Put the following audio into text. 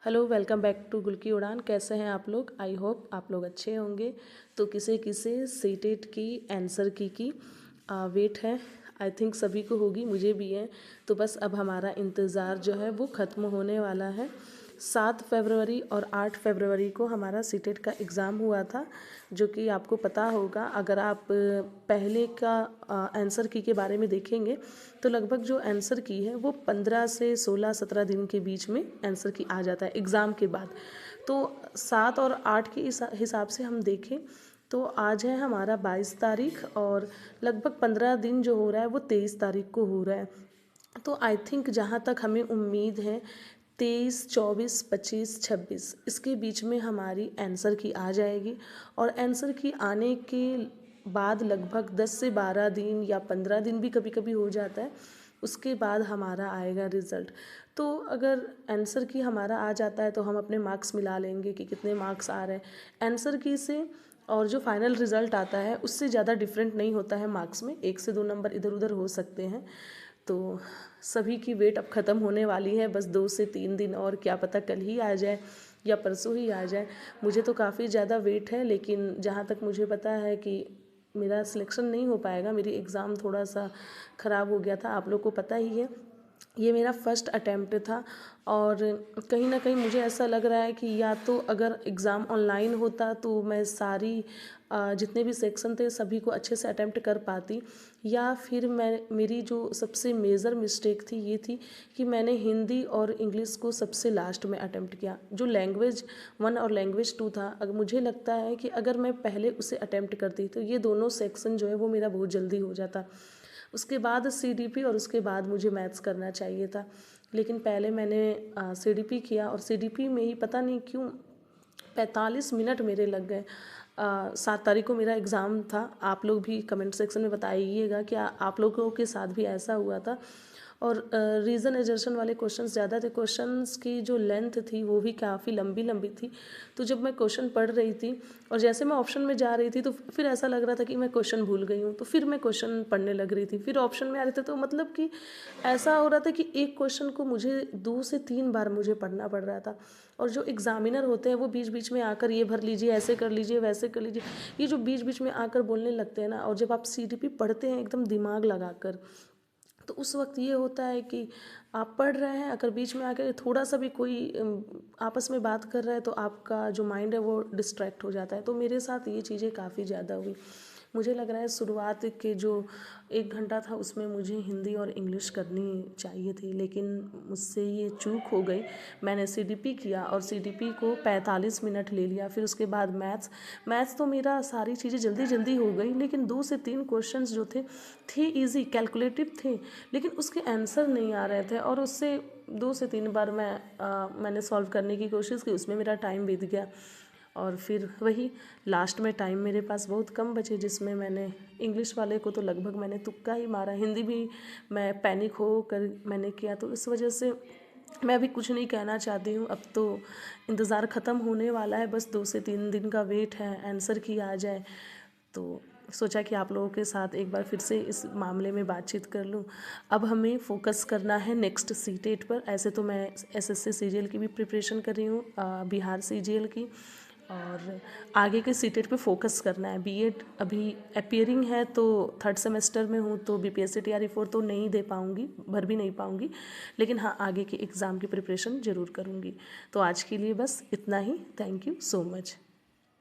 Hello, welcome back to गुल की उड़ान। कैसे हैं आप लोग? आई होप आप लोग अच्छे होंगे। तो किसे किसे सीटेट की आंसर की वेट है। आई थिंक सभी को होगी, मुझे भी है। तो बस अब हमारा इंतज़ार जो है वो ख़त्म होने वाला है। 7 फरवरी और 8 फरवरी को हमारा सीटेट का एग्ज़ाम हुआ था, जो कि आपको पता होगा। अगर आप पहले का आंसर की के बारे में देखेंगे तो लगभग जो आंसर की है वो 15 से 16-17 दिन के बीच में आंसर की आ जाता है एग्ज़ाम के बाद। तो 7 और 8 के हिसाब से हम देखें तो आज है हमारा 22 तारीख और लगभग 15 दिन जो हो रहा है वो 23 तारीख को हो रहा है। तो आई थिंक जहाँ तक हमें उम्मीद है 23, 24, 25, 26 इसके बीच में हमारी आंसर की आ जाएगी। और आंसर की आने के बाद लगभग 10 से 12 दिन या 15 दिन भी कभी कभी हो जाता है, उसके बाद हमारा आएगा रिज़ल्ट। तो अगर आंसर की हमारा आ जाता है तो हम अपने मार्क्स मिला लेंगे कि कितने मार्क्स आ रहे हैं आंसर की से। और जो फाइनल रिज़ल्ट आता है उससे ज़्यादा डिफरेंट नहीं होता है मार्क्स में, 1 से 2 नंबर इधर उधर हो सकते हैं। तो सभी की वेट अब ख़त्म होने वाली है, बस 2 से 3 दिन और, क्या पता कल ही आ जाए या परसों ही आ जाए। मुझे तो काफ़ी ज़्यादा वेट है, लेकिन जहाँ तक मुझे पता है कि मेरा सिलेक्शन नहीं हो पाएगा। मेरी एग्ज़ाम थोड़ा सा ख़राब हो गया था, आप लोग को पता ही है। ये मेरा फर्स्ट अटैम्प्ट था और कहीं ना कहीं मुझे ऐसा लग रहा है कि या तो अगर एग्ज़ाम ऑनलाइन होता तो मैं सारी जितने भी सेक्शन थे सभी को अच्छे से अटैम्प्ट कर पाती, या फिर मेरी जो सबसे मेजर मिस्टेक थी ये थी कि मैंने हिंदी और इंग्लिश को सबसे लास्ट में अटैम्प्ट किया। जो लैंग्वेज 1 और लैंग्वेज 2 था, अगर मुझे लगता है कि अगर मैं पहले उसे अटैम्प्ट करती तो ये दोनों सेक्शन जो है वो मेरा बहुत जल्दी हो जाता। उसके बाद सीडीपी और उसके बाद मुझे मैथ्स करना चाहिए था, लेकिन पहले मैंने सीडीपी किया और सीडीपी में ही पता नहीं क्यों 45 मिनट मेरे लग गए। 7 तारीख को मेरा एग्ज़ाम था। आप लोग भी कमेंट सेक्शन में बताइएगा कि आप लोगों के साथ भी ऐसा हुआ था। और रीज़न एजर्शन वाले क्वेश्चंस ज़्यादा थे, क्वेश्चंस की जो लेंथ थी वो भी काफ़ी लंबी लंबी थी। तो जब मैं क्वेश्चन पढ़ रही थी और जैसे मैं ऑप्शन में जा रही थी तो फिर ऐसा लग रहा था कि मैं क्वेश्चन भूल गई हूँ, तो फिर मैं क्वेश्चन पढ़ने लग रही थी, फिर ऑप्शन में आ रहे थे। तो मतलब कि ऐसा हो रहा था कि एक क्वेश्चन को मुझे 2 से 3 बार मुझे पढ़ना पड़ रहा था। और जो एग्ज़ामिनर होते हैं वो बीच बीच में आकर ये भर लीजिए, ऐसे कर लीजिए, वैसे कर लीजिए, ये जो बीच बीच में आकर बोलने लगते हैं ना, और जब आप सीडीपी पढ़ते हैं एकदम दिमाग लगाकर, तो उस वक्त ये होता है कि आप पढ़ रहे हैं, अगर बीच में आकर थोड़ा सा भी कोई आपस में बात कर रहा है तो आपका जो माइंड है वो डिस्ट्रैक्ट हो जाता है। तो मेरे साथ ये चीज़ें काफ़ी ज़्यादा हुई। मुझे लग रहा है शुरुआत के जो 1 घंटा था उसमें मुझे हिंदी और इंग्लिश करनी चाहिए थी, लेकिन मुझसे ये चूक हो गई। मैंने सीडीपी किया और सीडीपी को 45 मिनट ले लिया। फिर उसके बाद मैथ्स तो मेरा सारी चीज़ें जल्दी जल्दी हो गई, लेकिन 2 से 3 क्वेश्चंस जो थे इजी, कैलकुलेटिव थे, लेकिन उसके आंसर नहीं आ रहे थे। और उससे 2 से 3 बार मैंने सॉल्व करने की कोशिश की, उसमें मेरा टाइम बीत गया। और फिर वही लास्ट में टाइम मेरे पास बहुत कम बचे, जिसमें मैंने इंग्लिश वाले को तो लगभग मैंने तुक्का ही मारा, हिंदी भी मैं पैनिक हो कर मैंने किया। तो इस वजह से मैं अभी कुछ नहीं कहना चाहती हूँ। अब तो इंतज़ार ख़त्म होने वाला है, बस 2 से 3 दिन का वेट है आंसर की आ जाए। तो सोचा कि आप लोगों के साथ एक बार फिर से इस मामले में बातचीत कर लूँ। अब हमें फोकस करना है नेक्स्ट सीटेट पर। ऐसे तो मैं एसएससी सीजीएल की भी प्रिपरेशन कर रही हूँ, बिहार सीजीएल की, और आगे के सीटेट पे फोकस करना है। बीएड अभी अपीयरिंग है तो 3rd सेमेस्टर में हूँ, तो बीपीएससी टीआरई 4 तो नहीं दे पाऊँगी, भर भी नहीं पाऊँगी, लेकिन हाँ आगे के एग्ज़ाम की प्रिपरेशन ज़रूर करूँगी। तो आज के लिए बस इतना ही। Thank you so much.